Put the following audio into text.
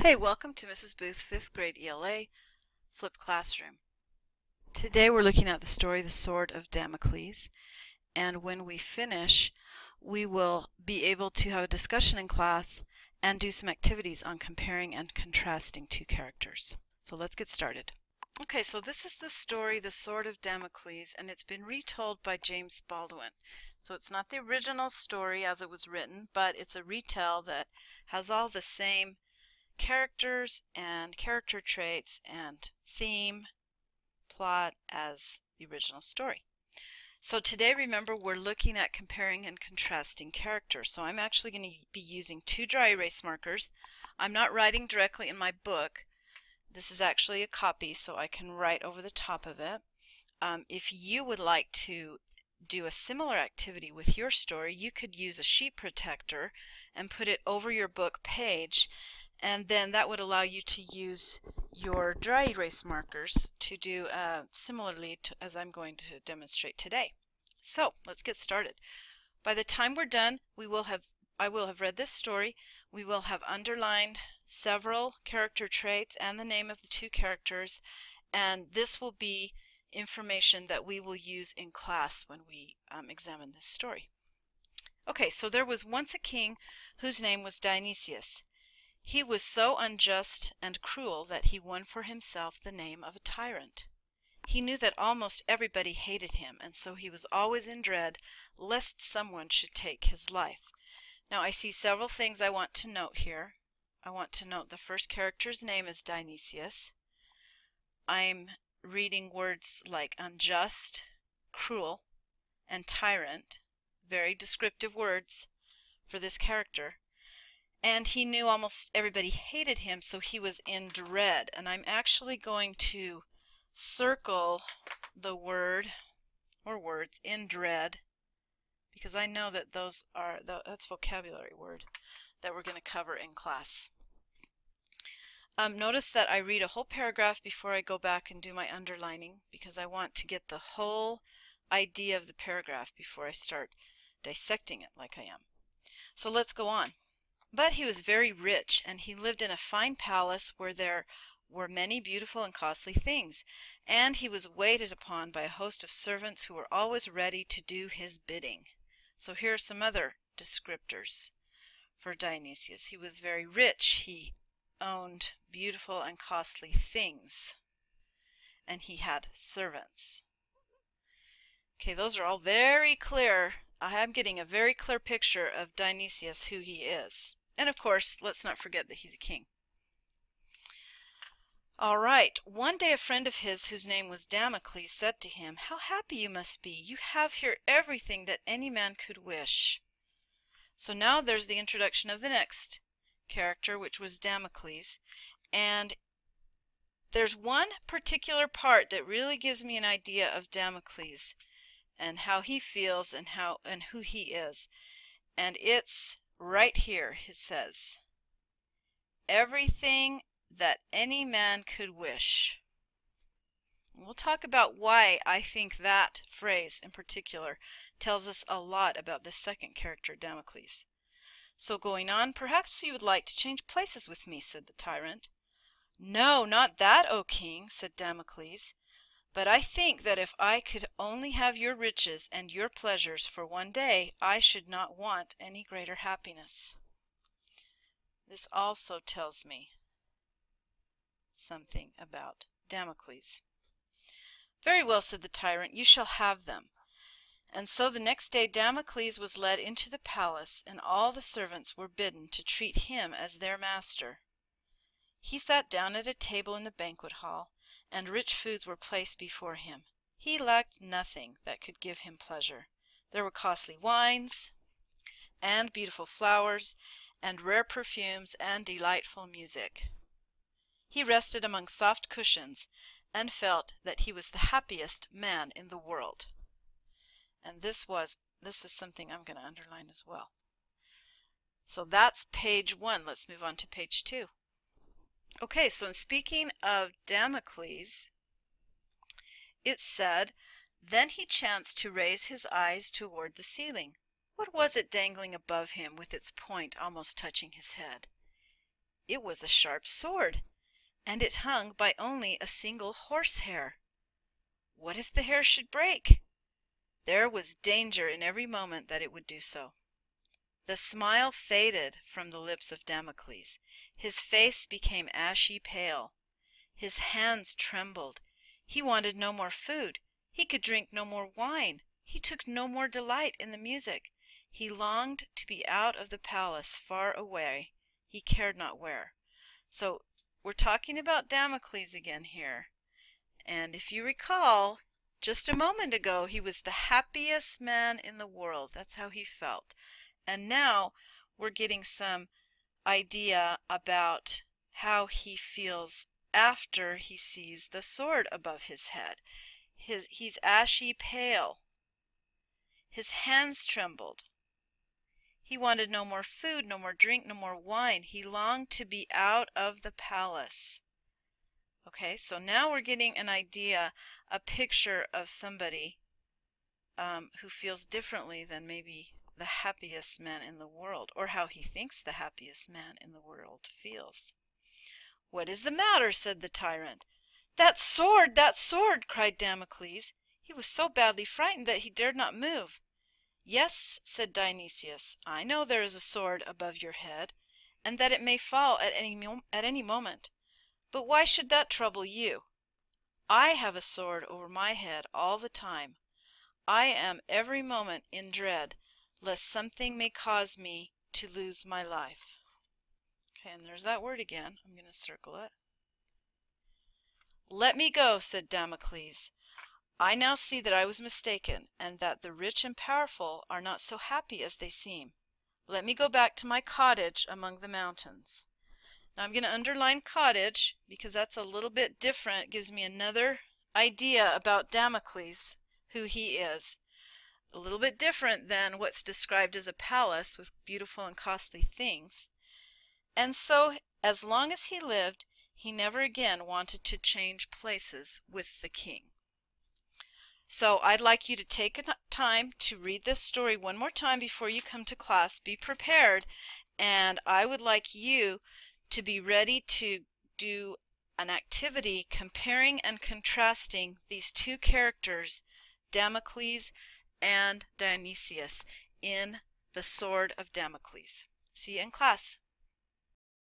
Hey, welcome to Mrs. Booth 5th grade ELA Flipped Classroom. Today we're looking at the story The Sword of Damocles, and when we finish we will be able to have a discussion in class and do some activities on comparing and contrasting two characters. So let's get started. Okay, so this is the story The Sword of Damocles, and it's been retold by James Baldwin. So it's not the original story as it was written, but it's a retell that has all the same characters and character traits and theme, plot as the original story. So today, remember, we're looking at comparing and contrasting characters. So I'm actually going to be using two dry erase markers. I'm not writing directly in my book. This is actually a copy, so I can write over the top of it. If you would like to do a similar activity with your story, you could use a sheet protector and put it over your book page, and then that would allow you to use your dry erase markers to do similarly as I'm going to demonstrate today. So let's get started. By the time we're done, I will have read this story. We will have underlined several character traits and the name of the two characters, and this will be information that we will use in class when we examine this story. Okay, so there was once a king whose name was Dionysius. He was so unjust and cruel that he won for himself the name of a tyrant. He knew that almost everybody hated him, and so he was always in dread lest someone should take his life. Now I see several things I want to note here. I want to note the first character's name is Dionysius. I'm reading words like unjust, cruel, and tyrant, very descriptive words for this character. And he knew almost everybody hated him, so he was in dread. And I'm actually going to circle the word or words in dread, because I know that that's vocabulary word that we're going to cover in class. Notice that I read a whole paragraph before I go back and do my underlining, because I want to get the whole idea of the paragraph before I start dissecting it like I am. So let's go on. But he was very rich, and he lived in a fine palace where there were many beautiful and costly things, and he was waited upon by a host of servants who were always ready to do his bidding. So here are some other descriptors for Dionysius. He was very rich, he owned beautiful and costly things, and he had servants. Okay, those are all very clear. I am getting a very clear picture of Dionysius, who he is. And of course, let's not forget that he's a king. All right, one day a friend of his whose name was Damocles said to him, "How happy you must be! You have here everything that any man could wish." So now there's the introduction of the next character, which was Damocles. And there's one particular part that really gives me an idea of Damocles and how he feels and who he is. And it's right here. It says, everything that any man could wish. We'll talk about why I think that phrase in particular tells us a lot about this second character, Damocles. So going on, "Perhaps you would like to change places with me," said the tyrant. "No, not that, O king," said Damocles. "But I think that if I could only have your riches and your pleasures for one day, I should not want any greater happiness." This also tells me something about Damocles. "Very well," said the tyrant, "you shall have them." And so the next day Damocles was led into the palace, and all the servants were bidden to treat him as their master. He sat down at a table in the banquet hall, and rich foods were placed before him. He lacked nothing that could give him pleasure. There were costly wines, and beautiful flowers, and rare perfumes, and delightful music. He rested among soft cushions, and felt that he was the happiest man in the world. And this is something I'm going to underline as well. So that's page 1. Let's move on to page 2. Okay, so in speaking of Damocles, it said, "Then he chanced to raise his eyes toward the ceiling. What was it dangling above him with its point almost touching his head? It was a sharp sword, and it hung by only a single horsehair. What if the hair should break? There was danger in every moment that it would do so. The smile faded from the lips of Damocles. His face became ashy pale. His hands trembled. He wanted no more food. He could drink no more wine. He took no more delight in the music. He longed to be out of the palace, far away, he cared not where. So we're talking about Damocles again here. And if you recall, just a moment ago, he was the happiest man in the world. That's how he felt. And now we're getting some idea about how he feels after he sees the sword above his head. He's ashy pale. His hands trembled. He wanted no more food, no more drink, no more wine. He longed to be out of the palace. Okay, so now we're getting an idea, a picture of somebody who feels differently than maybe the happiest man in the world, or how he thinks the happiest man in the world feels. "What is the matter?" said the tyrant. "That sword! That sword!" cried Damocles. He was so badly frightened that he dared not move. "Yes," said Dionysius, "I know there is a sword above your head, and that it may fall at any moment. But why should that trouble you? I have a sword over my head all the time. I am every moment in dread lest something may cause me to lose my life." Okay, and there's that word again. I'm going to circle it. "Let me go," said Damocles. "I now see that I was mistaken, and that the rich and powerful are not so happy as they seem. Let me go back to my cottage among the mountains." Now I'm going to underline cottage because that's a little bit different. It gives me another idea about Damocles, who he is. A little bit different than what's described as a palace with beautiful and costly things. And so, as long as he lived, he never again wanted to change places with the king. So I'd like you to take time to read this story one more time before you come to class. Be prepared, and I would like you to be ready to do an activity comparing and contrasting these two characters, Damocles and Dionysius, in the Sword of Damocles. See you in class.